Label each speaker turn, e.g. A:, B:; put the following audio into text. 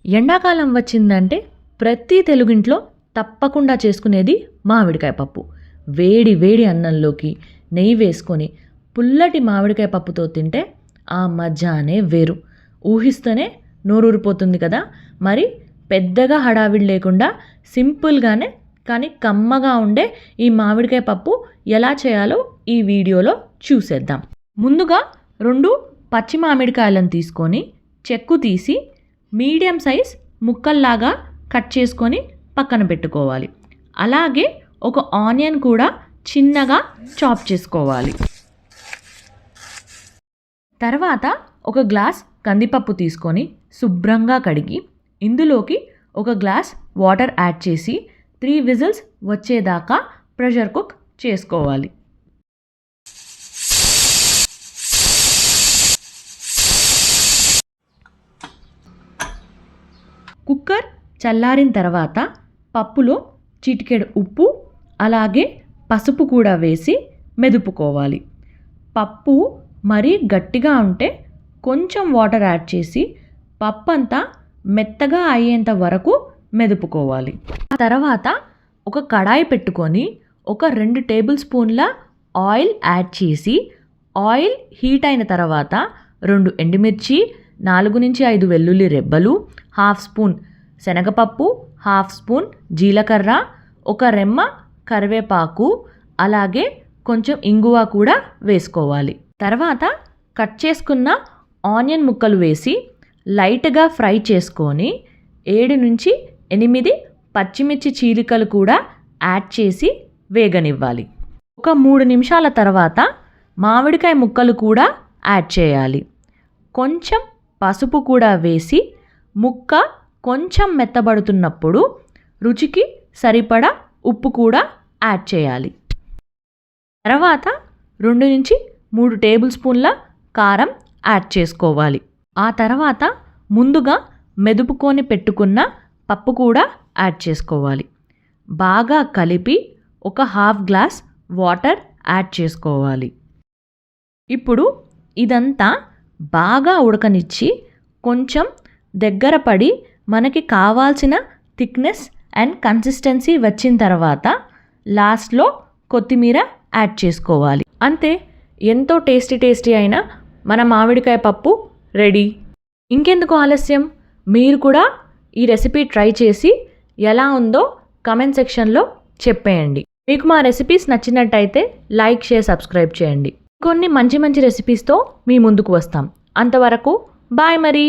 A: ఎండాకాలం వచ్చిందంటే ప్రతి తెలుగింట్లో తప్పకుండా చేసుకునేది మామిడికాయ పప్పు. వేడి వేడి అన్నంలోకి నెయ్యి వేసుకొని పుల్లటి మామిడికాయ పప్పుతో తింటే ఆ మజానే వేరు. ఊహిస్తూనే నోరూరిపోతుంది కదా. మరి పెద్దగా హడావిడి లేకుండా సింపుల్గానే కానీ కమ్మగా ఉండే ఈ మామిడికాయ పప్పు ఎలా చేయాలో ఈ వీడియోలో చూసేద్దాం. ముందుగా 2 పచ్చి మామిడికాయలను తీసుకొని చెక్కు తీసి మీడియం సైజ్ ముక్కల్లాగా కట్ చేసుకొని పక్కన పెట్టుకోవాలి. అలాగే ఒక ఆనియన్ కూడా చిన్నగా చాప్ చేసుకోవాలి. తర్వాత ఒక గ్లాస్ కందిపప్పు తీసుకొని శుభ్రంగా కడిగి ఇందులోకి ఒక గ్లాస్ వాటర్ యాడ్ చేసి 3 విజిల్స్ వచ్చేదాకా ప్రెషర్ కుక్ చేసుకోవాలి. కుక్కర్ చల్లారిన తర్వాత పప్పులో చిటికెడు ఉప్పు అలాగే పసుపు కూడా వేసి మెదుపుకోవాలి. పప్పు మరీ గట్టిగా ఉంటే కొంచెం వాటర్ యాడ్ చేసి పప్పు అంతా మెత్తగా అయ్యేంత వరకు మెదుపుకోవాలి. ఆ తర్వాత ఒక కడాయి పెట్టుకొని ఒక 2 టేబుల్ స్పూన్ల ఆయిల్ యాడ్ చేసి ఆయిల్ హీట్ అయిన తర్వాత 2 ఎండుమిర్చి, 4 నుంచి 5 వెల్లుల్లి రెబ్బలు, 1/2 స్పూన్ శనగపప్పు, 1/2 స్పూన్ జీలకర్ర, ఒక రెమ్మ కరివేపాకు అలాగే కొంచెం ఇంగువ కూడా వేసుకోవాలి. తర్వాత కట్ చేసుకున్న ఆనియన్ ముక్కలు వేసి లైట్గా ఫ్రై చేసుకొని 7 నుంచి 8 పచ్చిమిర్చి చీలికలు కూడా యాడ్ చేసి వేగనివ్వాలి. ఒక 3 నిమిషాల తర్వాత మామిడికాయ ముక్కలు కూడా యాడ్ చేయాలి. కొంచెం పసుపు కూడా వేసి ముక్క కొంచెం మెత్తబడుతున్నప్పుడు రుచికి సరిపడా ఉప్పు కూడా యాడ్ చేయాలి. తర్వాత 2 నుంచి 3 టేబుల్ స్పూన్ల కారం యాడ్ చేసుకోవాలి. ఆ తర్వాత ముందుగా మెదుపుకొని పెట్టుకున్న పప్పు కూడా యాడ్ చేసుకోవాలి. బాగా కలిపి ఒక 1/2 గ్లాస్ వాటర్ యాడ్ చేసుకోవాలి. ఇప్పుడు ఇదంతా బాగా ఉడకనిచ్చి కొంచెం దగ్గర పడి మనకి కావాల్సిన థిక్నెస్ అండ్ కన్సిస్టెన్సీ వచ్చిన తర్వాత లాస్ట్లో కొత్తిమీర యాడ్ చేసుకోవాలి. అంతే, ఎంతో టేస్టీ అయిన మన మామిడికాయ పప్పు రెడీ. ఇంకెందుకు ఆలస్యం, మీరు కూడా ఈ రెసిపీ ట్రై చేసి ఎలా ఉందో కామెంట్ సెక్షన్లో చెప్పేయండి. మీకు మా రెసిపీస్ నచ్చినట్టయితే లైక్, షేర్, సబ్స్క్రైబ్ చేయండి. కొన్ని మంచి రెసిపీస్తో మీ ముందుకు వస్తాం. అంతవరకు బాయ్ మరి.